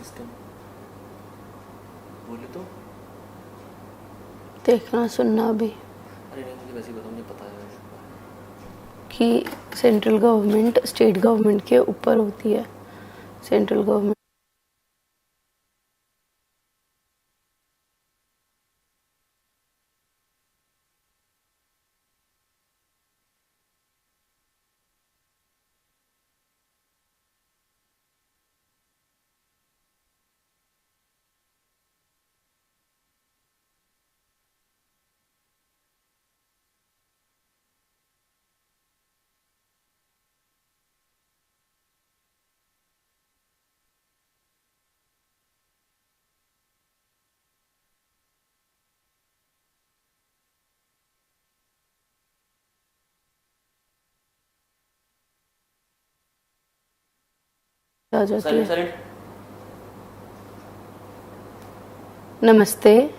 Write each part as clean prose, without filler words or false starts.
System बोले तो देखना सुनना भी अरे नहीं मुझे वैसे ही बताओ, मुझे पता है कि सेंट्रल गवर्नमेंट स्टेट गवर्नमेंट के ऊपर होती है. सेंट्रल गवर्नमेंट आ जाती है. Namaste.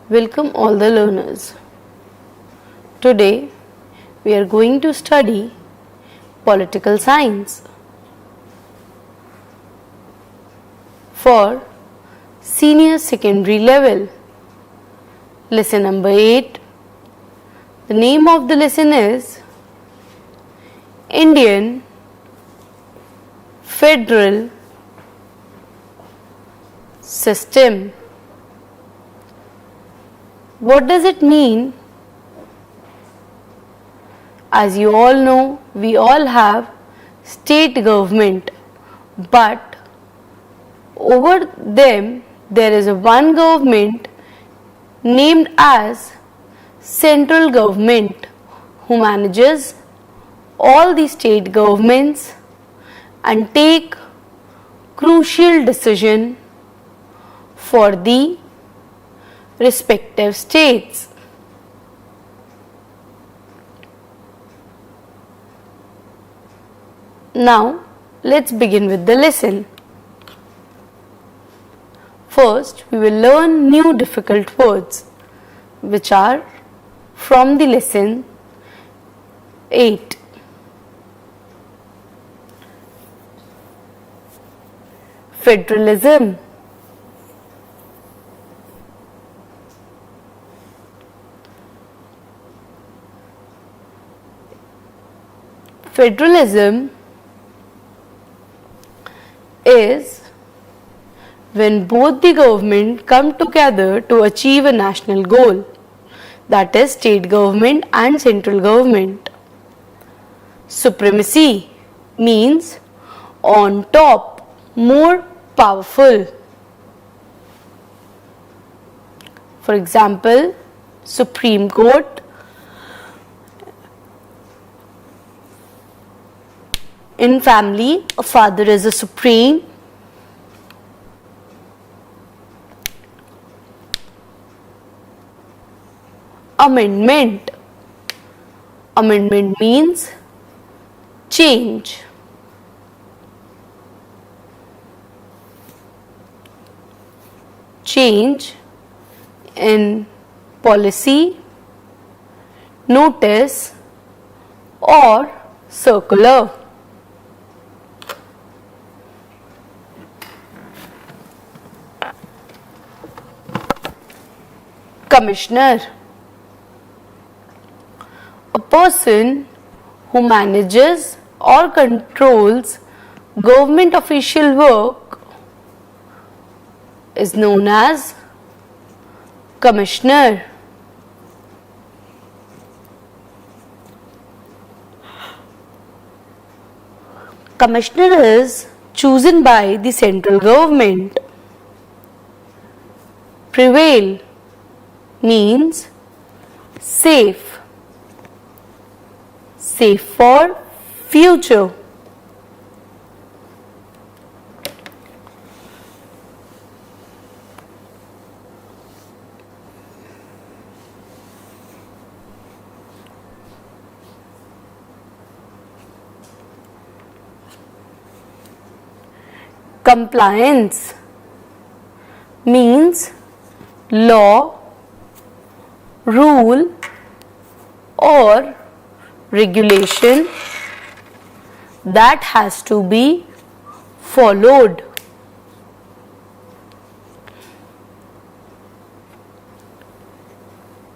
Welcome all the learners. Today we are going to study political science. For senior secondary level. Lesson number 8. The name of the lesson is Indian Federal System. What does it mean? As you all know, we all have state government, but over them there is a one government named as central government who manages all the state governments and take crucial decision for the respective states. Now let's begin with the lesson. First we will learn new difficult words which are from the lesson 8. Federalism. Federalism is when both the government come together to achieve a national goal, that is state government and central government. Supremacy means on top, more powerful. For example, Supreme Court, in family a father is a supreme. Amendment. Amendment means change. Change in policy, notice or circular. Commissioner. A person who manages or controls government official work is known as commissioner. Commissioner is chosen by the central government. Prevail means safe. Safe for future. Compliance means law, rule or regulation that has to be followed.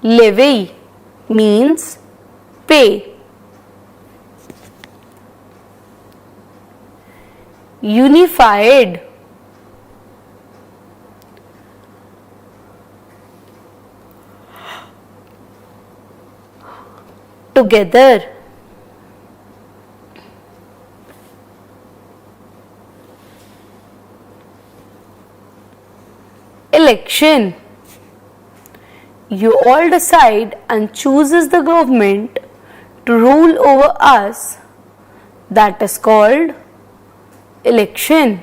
Levy means pay. Unified. Together. Election. You all decide and chooses the government to rule over us. That is called election.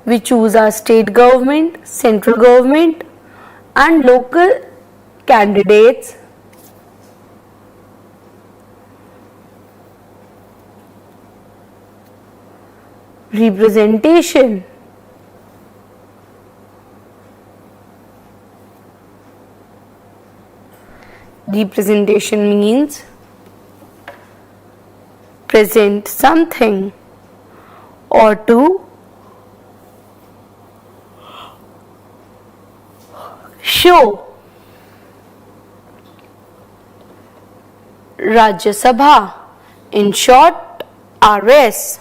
We choose our state government, central government and local candidates. Representation. Representation means present something or to show. Rajya Sabha, in short RS.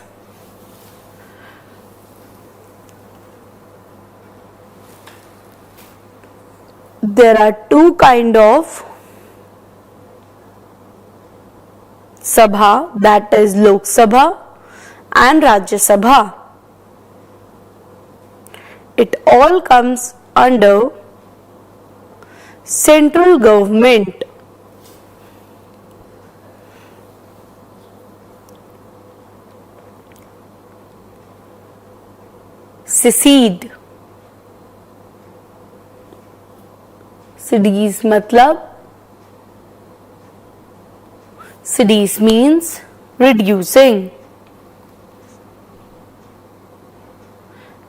There are two kinds of Sabha, that is Lok Sabha and Rajya Sabha. It all comes under central government. Secede. Secedes मतलब secedes means reducing.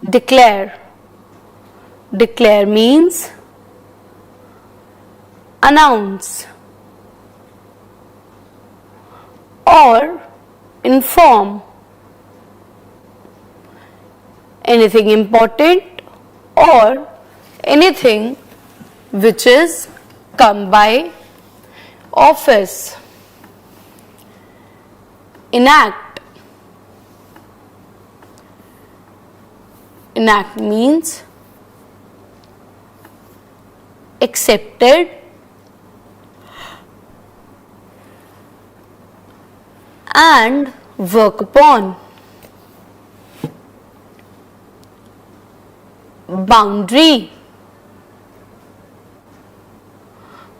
Declare. Declare means announce or inform anything important or anything which is come by office. Enact. Enact means accepted and work upon. Boundary.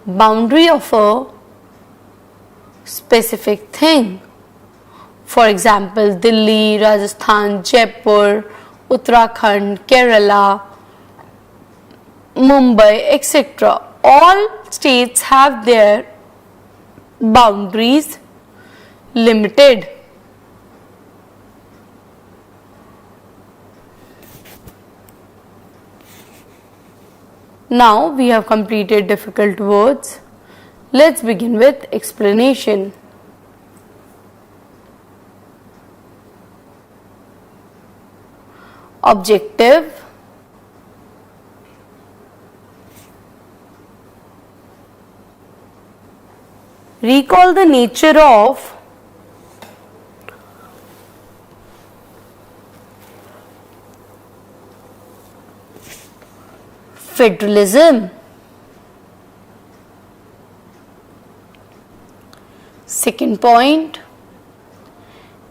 Boundary of a specific thing. For example, Delhi, Rajasthan, Jaipur, Uttarakhand, Kerala, Mumbai, etc. All states have their boundaries limited. Now we have completed difficult words. Let's begin with explanation. Objective. Recall the nature of Federalism. Second point,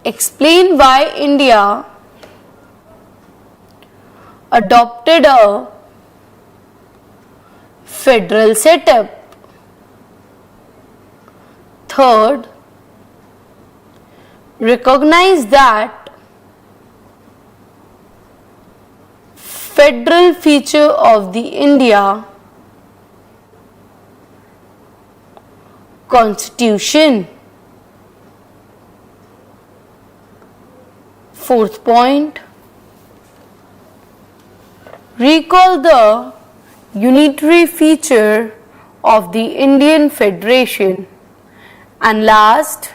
explain why India adopted a federal setup. Third, recognize that federal feature of the India Constitution. Fourth point, recall the unitary feature of the Indian Federation. And last,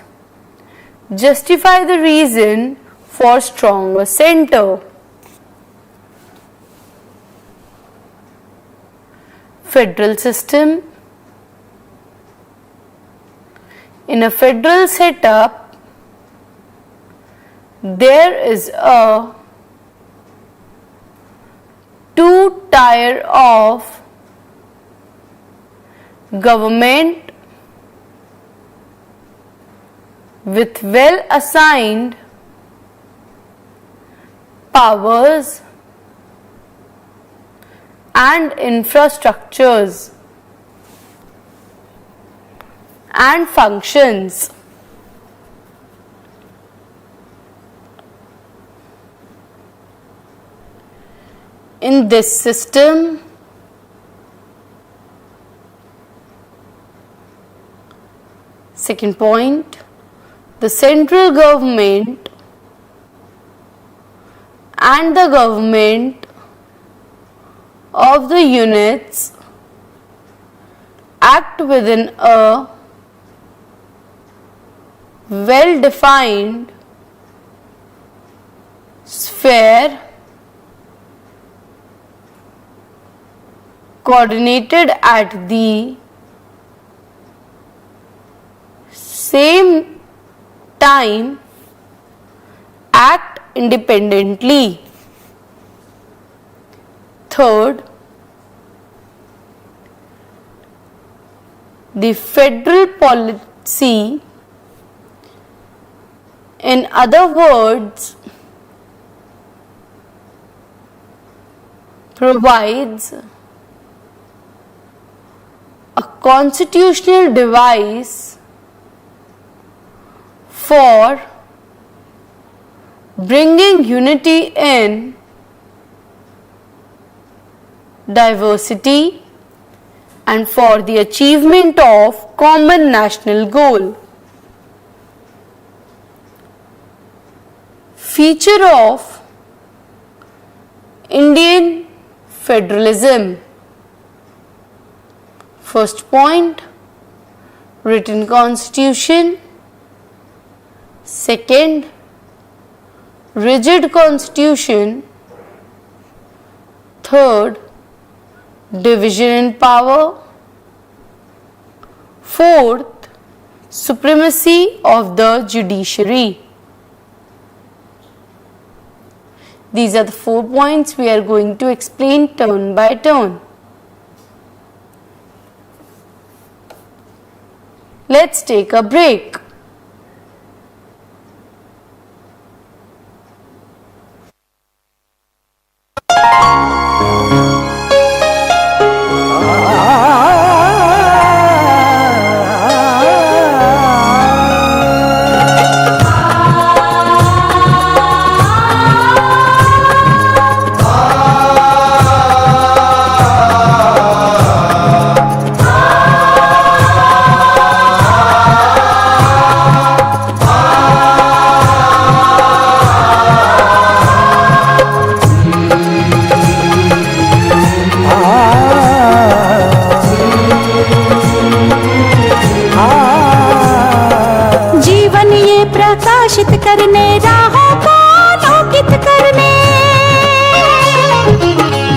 justify the reason for stronger center. federal system. In a federal setup, there is a two-tier of government with well-assigned powers and infrastructures and functions. In this system, second point, the central government and the government of the units act within a well-defined sphere coordinated at the same time, act independently. Third, the federal policy, in other words, provides a constitutional device for bringing unity in diversity and for the achievement of common national goal. Feature of Indian federalism. First point, written constitution. Second, rigid constitution. Third, division in power. Fourth, supremacy of the judiciary. These are the 4 points we are going to explain turn by turn. Let's take a break. प्रकाशित करने राहों को आलोकित करने,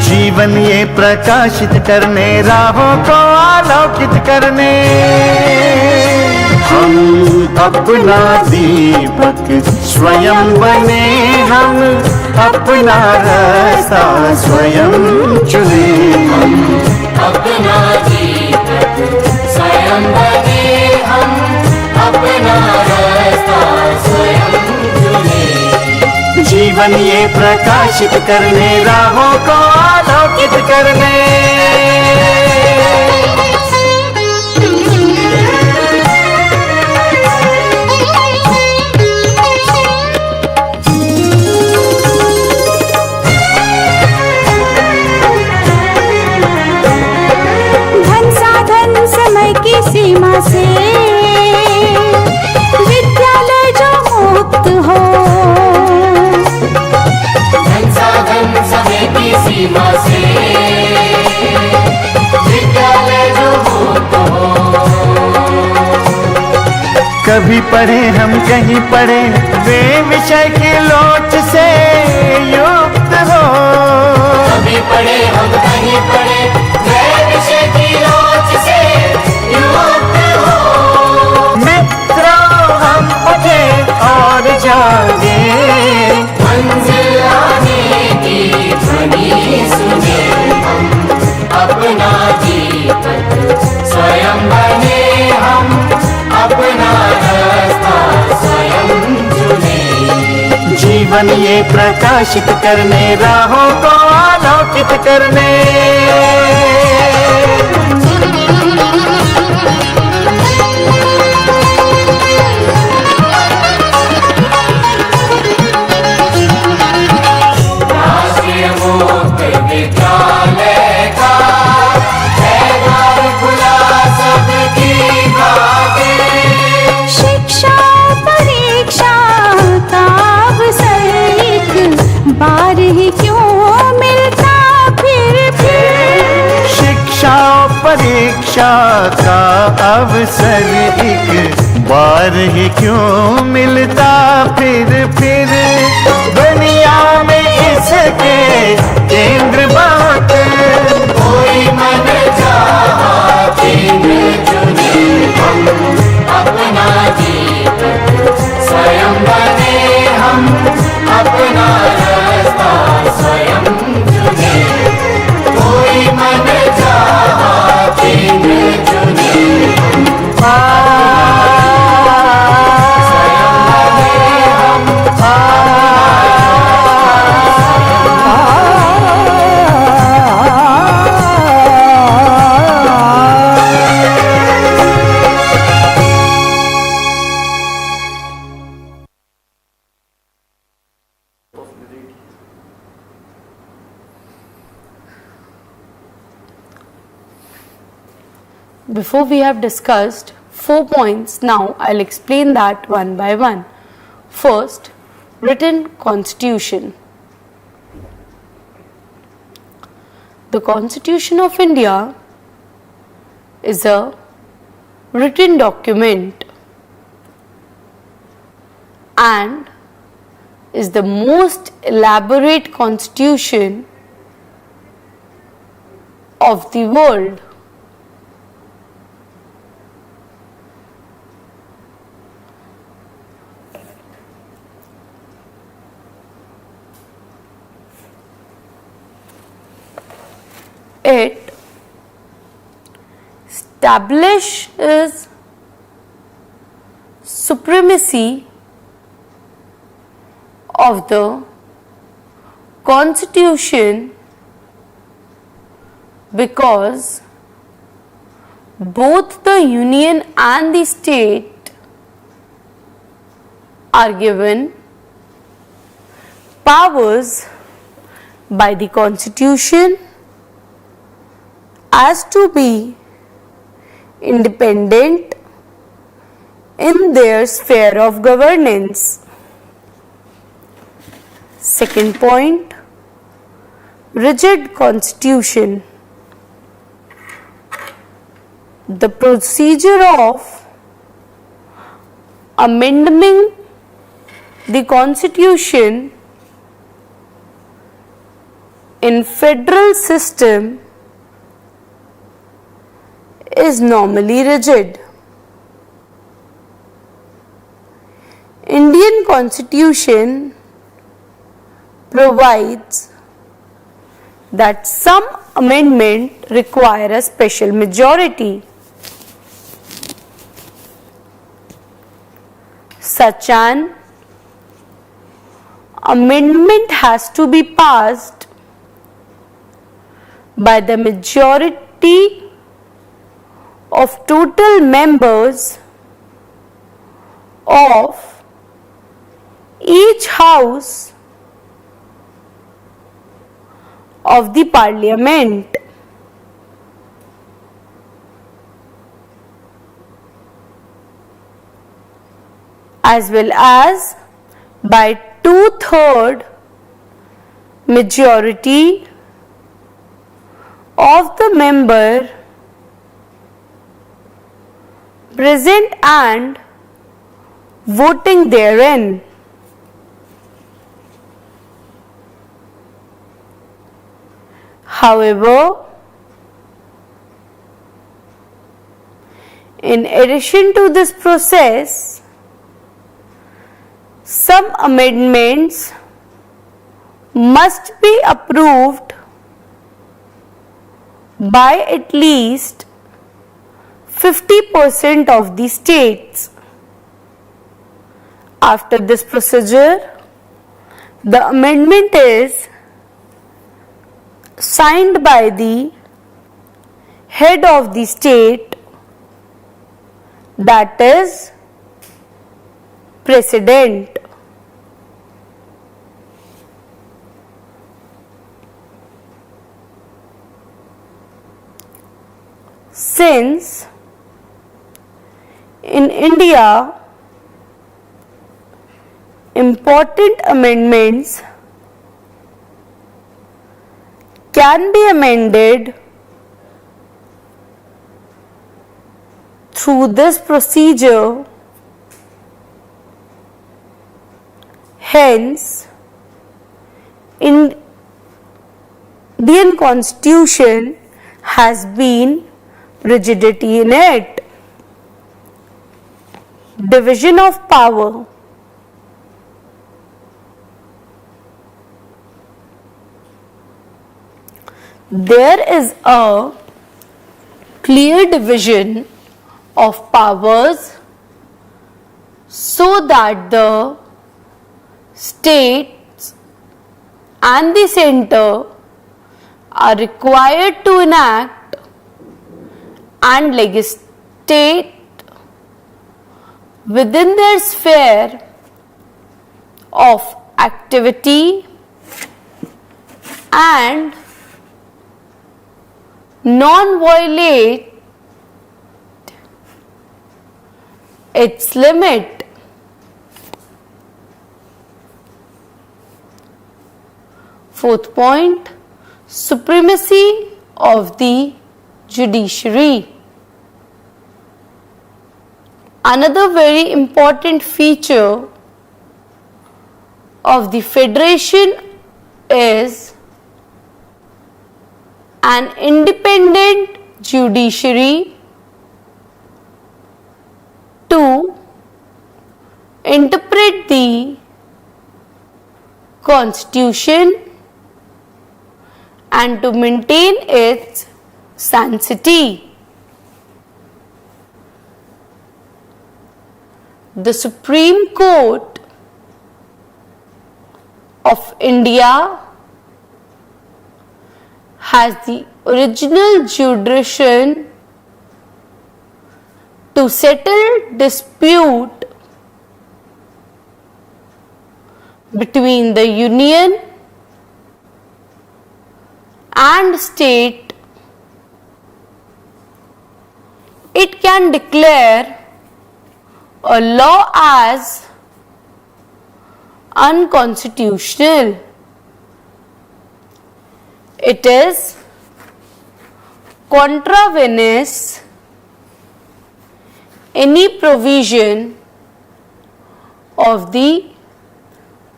जीवन ये प्रकाशित करने राहों को आलोकित करने, हम अपना दीपक स्वयं बने, हम अपना रास्ता स्वयं चुने, हम अपना दीपक स्वयं बने, हम अपना रास्ता स्वयं चुने। जीवन ये प्रकाशित करने राहों को आलोकित करने। धन साधन समय की सीमा से विद्यालय जो मुक्त हो, धन साधन समय की सीमा से विद्यालय जो मुक्त हो। कभी पढ़े हम कहीं पढ़े वे विषय की लोच से युक्त हो, कभी पढ़े हम कहीं पढ़े वे विषय जीवन ये प्रकाशित करने, राहों को आलोकित करने। राष्ट्रीय मुक्त विद्यालय का है द्वार खुला सबकी खातिर। शिक्षा परीक्षा का अवसर एक बार ही क्यों मिलता फिर। शिक्षा परीक्षा का अवसर एक बार ही क्यों मिलता फिर। दुनिया में इसके केंद्र बात, कोई मन चाहा केंद्र चुने, हम अपना जीवन स्वयं बने, हम अपना रास्ता स्वयं चुने। कोई मन चाहा केंद्र चुने, Before we have discussed 4 points, now I'll explain that one by one. First, written constitution. The Constitution of India is a written document and is the most elaborate constitution of the world. It establishes supremacy of the Constitution because both the Union and the state are given powers by the Constitution as to be independent in their sphere of governance. Second point, rigid constitution. The procedure of amending the constitution in federal system is normally rigid. Indian Constitution provides that some amendment require a special majority. Such an amendment has to be passed by the majority of total members of each house of the parliament. As well as by 2/3 majority of the member present and voting therein. However, in addition to this process, some amendments must be approved by at least 50% of the states. After this procedure, The amendment is signed by the head of the state, that is President. Since in India important amendments can be amended through this procedure, hence Indian Constitution has been rigidity in it. Division of power. There is a clear division of powers so that the states and the center are required to enact and legislate within their sphere of activity and non-violate its limit. Fourth point, supremacy of the judiciary. Another very important feature of the federation is an independent judiciary to interpret the Constitution and to maintain its sanctity. The Supreme Court of India has the original jurisdiction to settle dispute between the union and state. It can declare a law as unconstitutional. It is contravenes any provision of the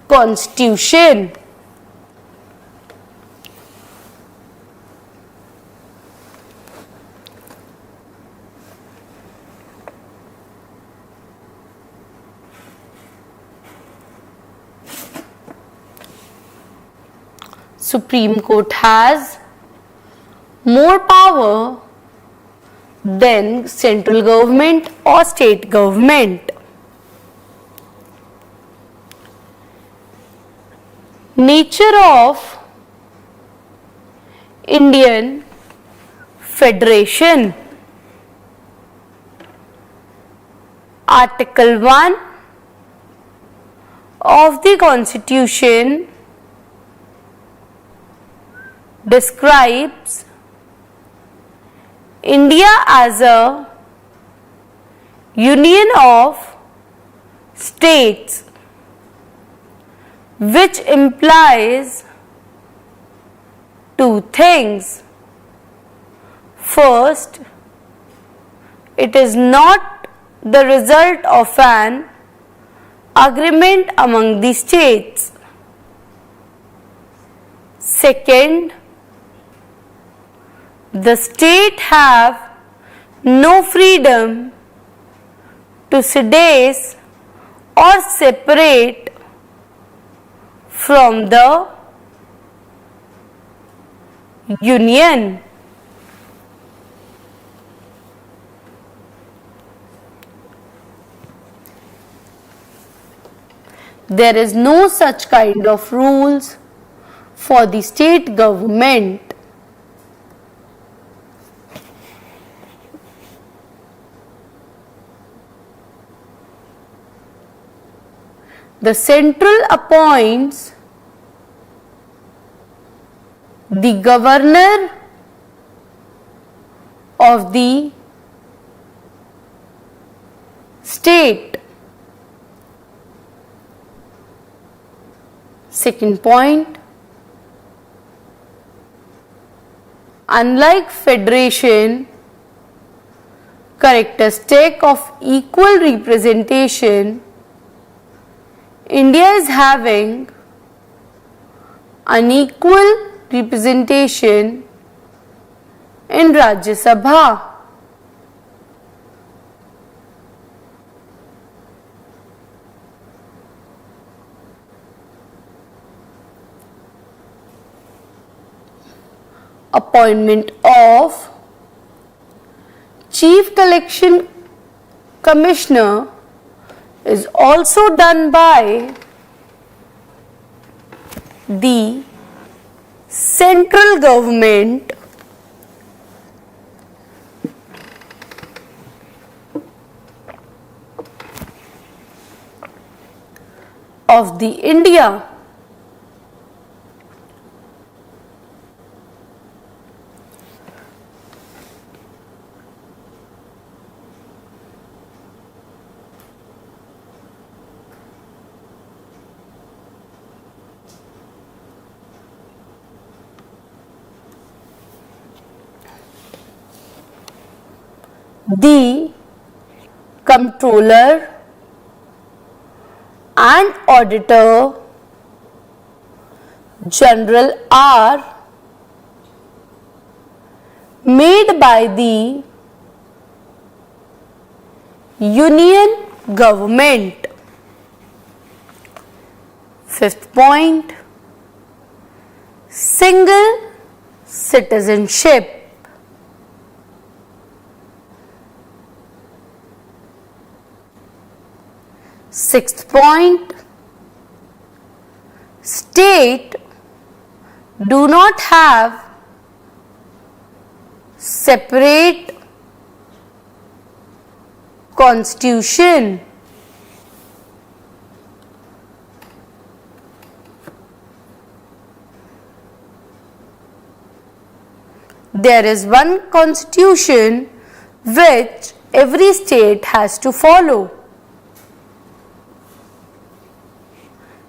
Constitution. Supreme Court has more power than central government or state government. Nature of Indian Federation. Article 1 of the Constitution describes India as a union of states, which implies two things. First, it is not the result of an agreement among the states. Second, the state have no freedom to secede or separate from the union. There is no such kind of rules for the state government. The central appoints the governor of the state. Second point, unlike federation, characteristic of equal representation, India is having unequal representation in Rajya Sabha. Appointment of Chief Collection Commissioner is also done by the central government of the India. The Comptroller and Auditor General are made by the Union Government. Fifth point, single citizenship. Sixth point, state do not have separate constitution. There is one constitution which every state has to follow.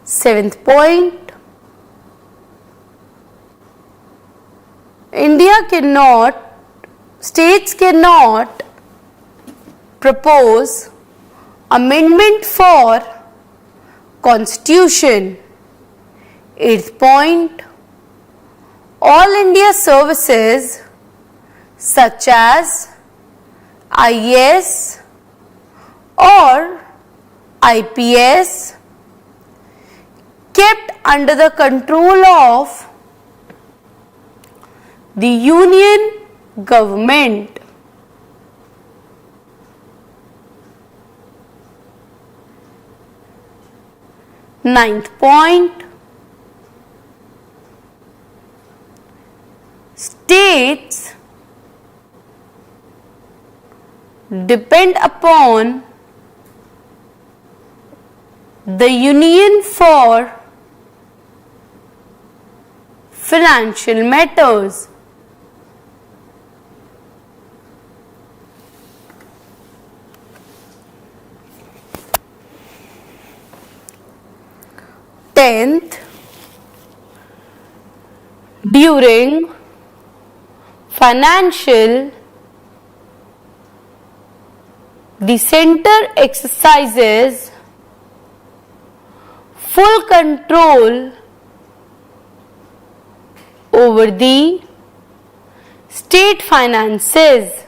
Seventh point, states cannot propose amendment for constitution. Eighth point, all India services such as IAS or IPS kept under the control of the Union Government. Ninth point, states depend upon the Union for financial matters. Tenth, during financial, the center exercises full control over the state finances.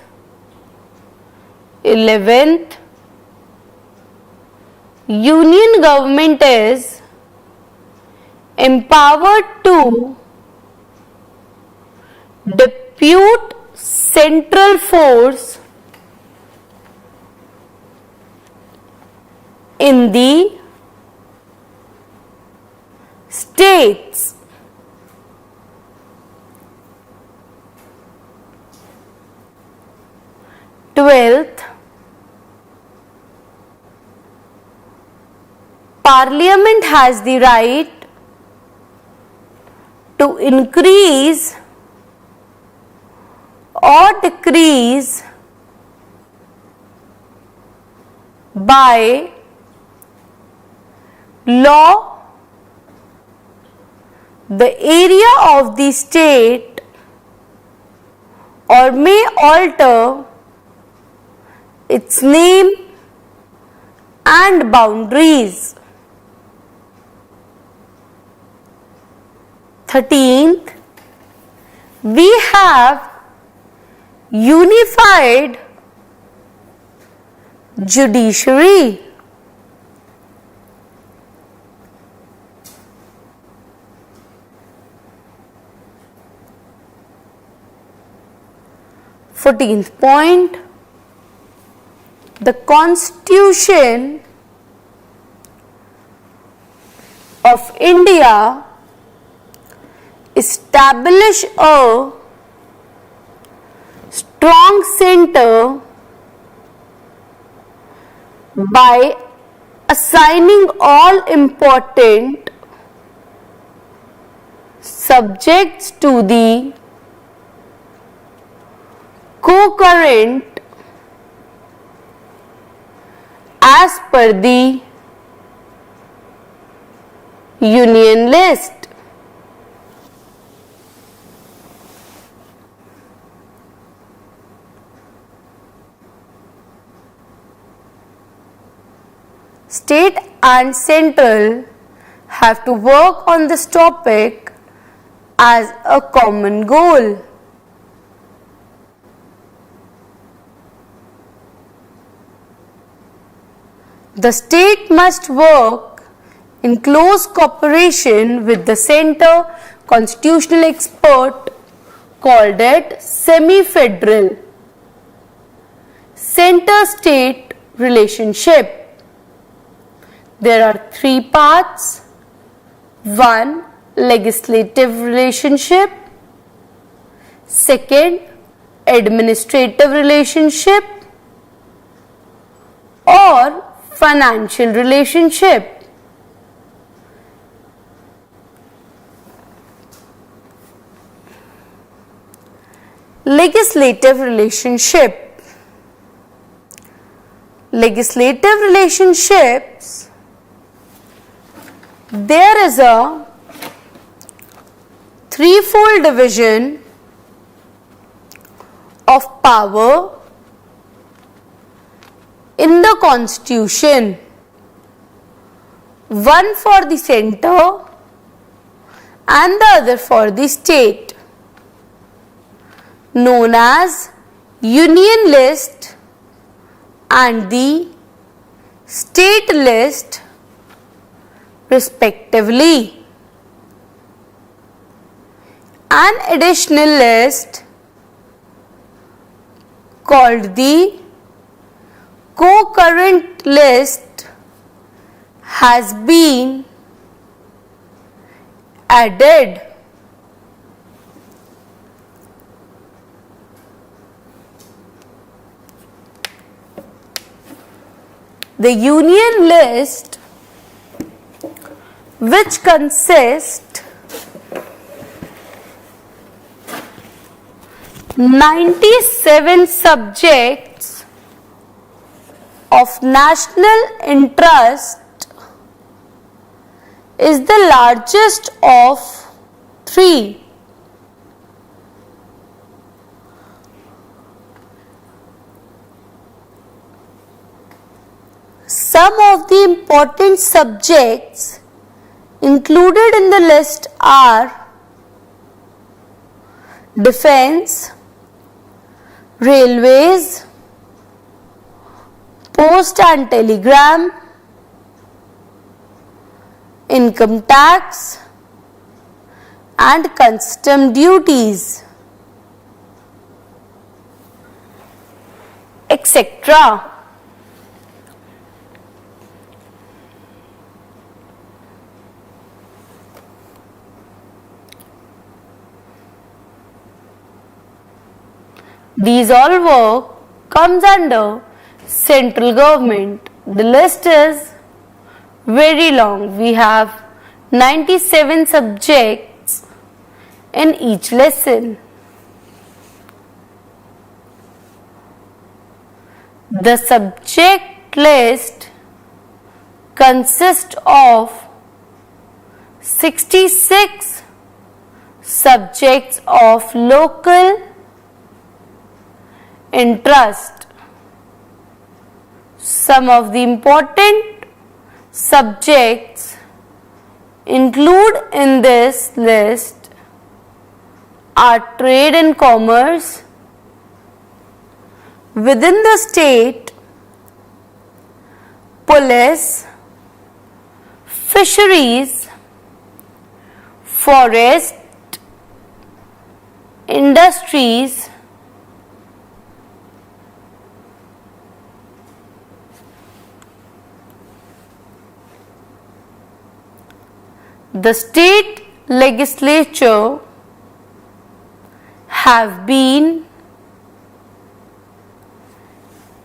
11th, Union government is empowered to depute central force in the states. 12th, Parliament has the right to increase or decrease by law the area of the state or may alter its name and boundaries. 13th, we have unified judiciary. 14th point, the Constitution of India establish a strong center by assigning all important subjects to the co-current as per the union list. State and central have to work on this topic as a common goal. The state must work in close cooperation with the center constitutional expert called it semi-federal center-state relationship. There are three parts. 1. Legislative relationship. 2. Administrative relationship or financial relationship. Legislative relationship. Legislative relationships, there is a threefold division of power in the Constitution. One for the center and the other for the state, known as Union List and the State List respectively. An additional list called the co-current list has been added. The union list, which consists 97 subjects of national interest, is the largest of three. Some of the important subjects included in the list are defense, railways, post and telegram, income tax and custom duties, etc. These all work comes under central government. The list is very long. We have 97 subjects in each lesson. The subject list consists of 66 subjects of local interest. Some of the important subjects include in this list are trade and commerce within the state, police, fisheries, forest, industries, the state legislature have been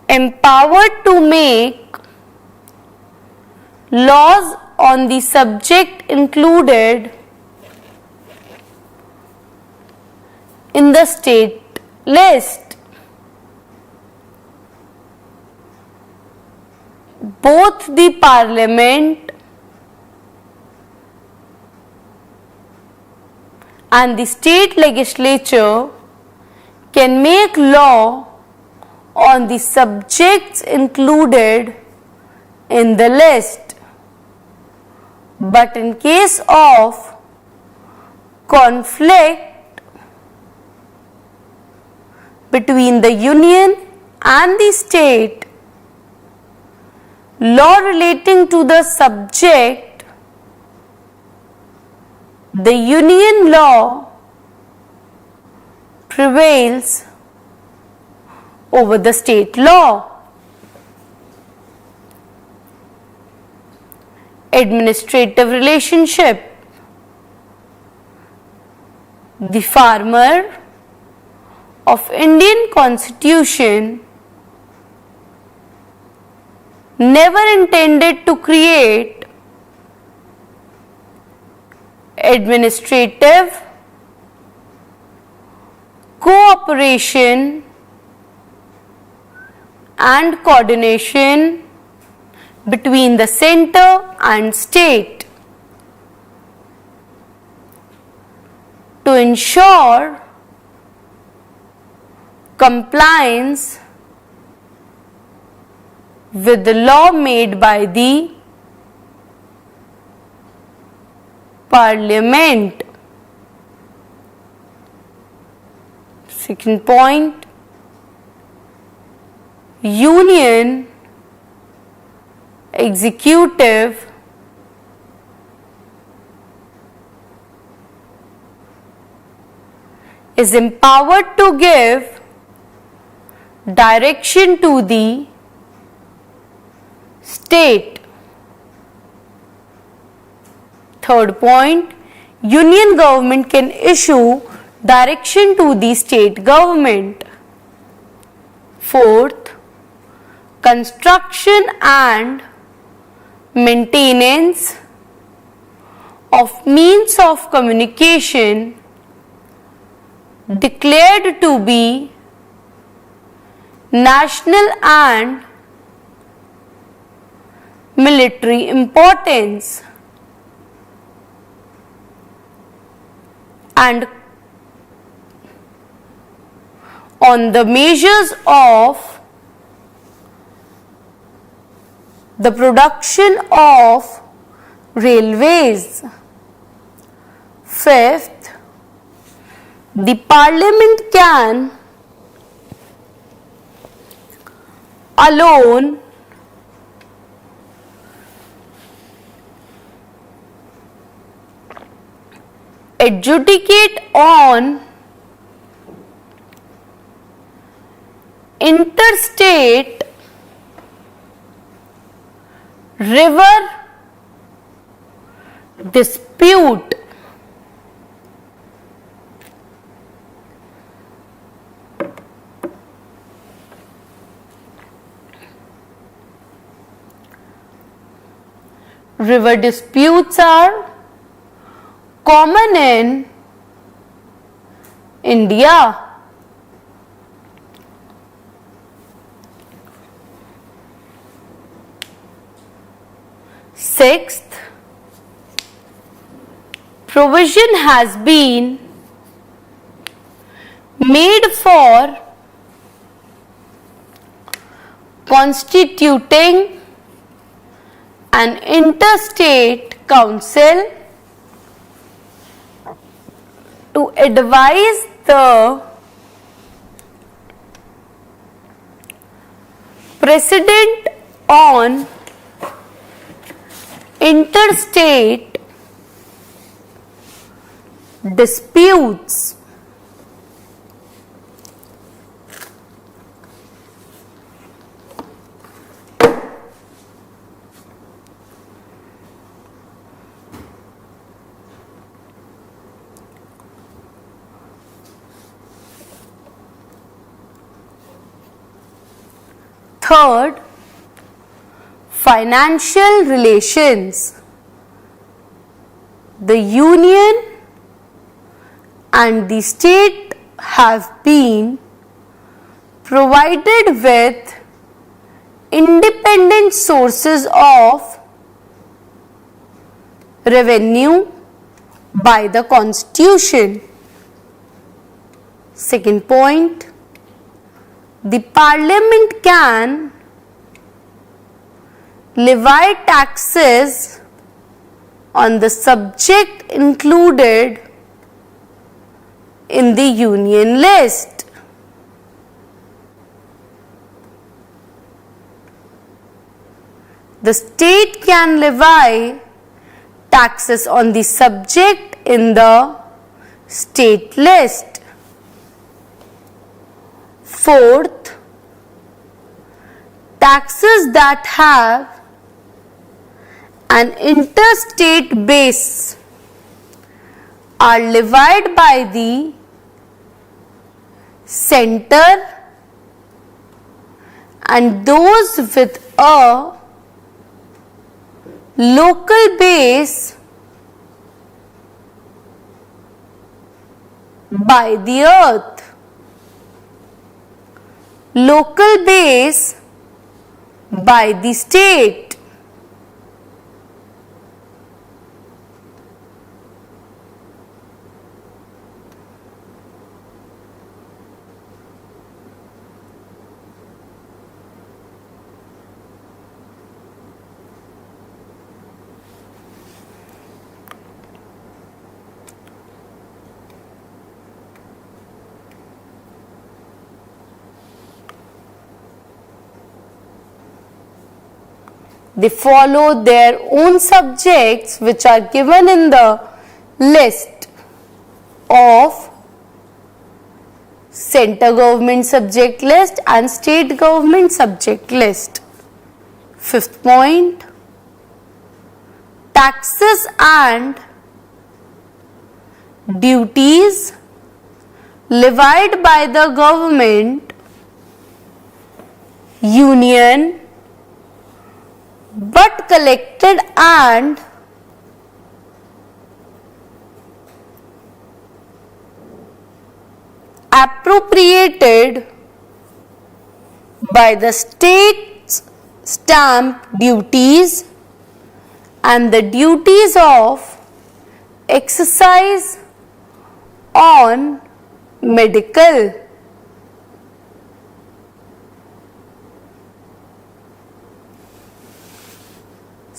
empowered to make laws on the subject included in the state list. Both the parliament and the state legislature can make law on the subjects included in the list, but in case of conflict between the union and the state, law relating to the subject, the union law prevails over the state law. Administrative relationship. The farmer of Indian Constitution never intended to create administrative cooperation and coordination between the center and state to ensure compliance with the law made by the Parliament. Second point, union executive is empowered to give direction to the state. Third point, union government can issue direction to the state government. Fourth, construction and maintenance of means of communication declared to be national and military importance, and on the measures of the production of railways. Fifth, the Parliament can alone adjudicate on interstate river dispute. river disputes are common in India. Sixth, provision has been made for constituting an interstate council to advise the President on interstate disputes. Third, financial relations. The union and the state have been provided with independent sources of revenue by the Constitution. Second point, the Parliament can levy taxes on the subject included in the union list. The state can levy taxes on the subject in the state list. Fourth, taxes that have an interstate base are levied by the center, and those with a local base by the earth. Local base by the state. They follow their own subjects which are given in the list of center government subject list and state government subject list. Fifth point, taxes and duties levied by the government, union, but collected and appropriated by the state's stamp duties and the duties of excise on medical.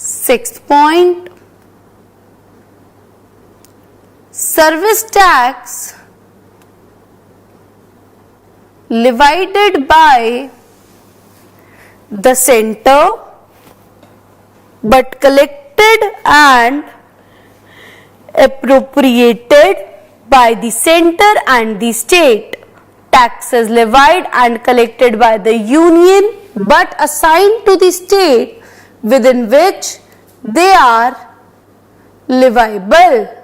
Sixth point, service tax levied by the center but collected and appropriated by the center and the state. Taxes levied and collected by the union but assigned to the state within which they are leviable.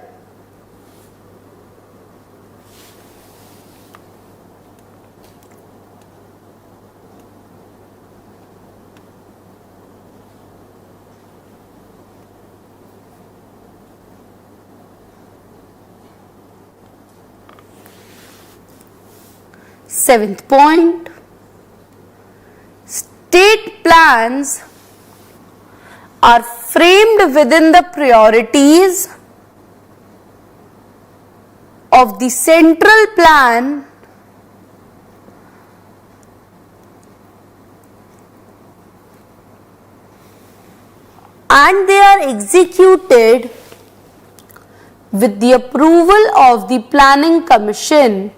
Seventh point, state plans are framed within the priorities of the central plan and they are executed with the approval of the Planning Commission.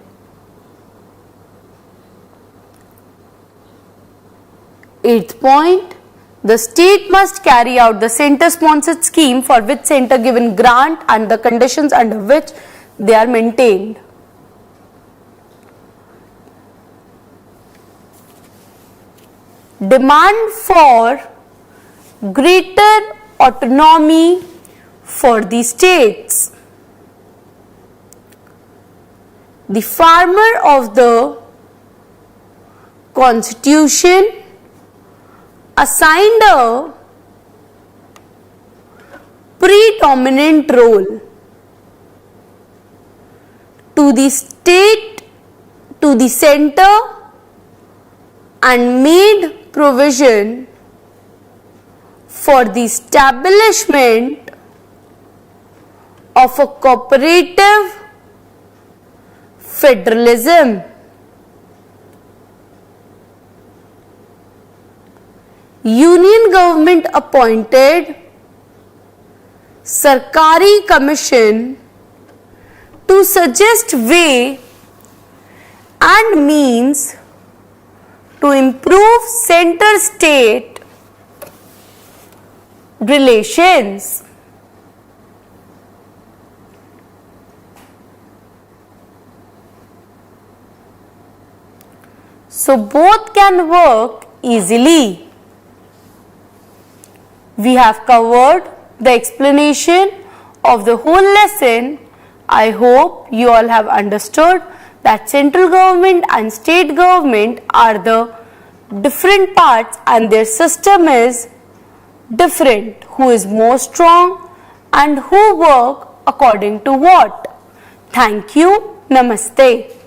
Eighth point, the state must carry out the center-sponsored scheme for which center given grant and the conditions under which they are maintained. Demand for greater autonomy for the states. The farmer of the Constitution assigned a predominant role to the state, to the center, and made provision for the establishment of a cooperative federalism. Union government appointed Sarkari Commission to suggest way and means to improve center-state relations. So both can work easily. We have covered the explanation of the whole lesson. I hope you all have understood that central government and state government are the different parts and their system is different. Who is more strong and who work according to what? Thank you. Namaste.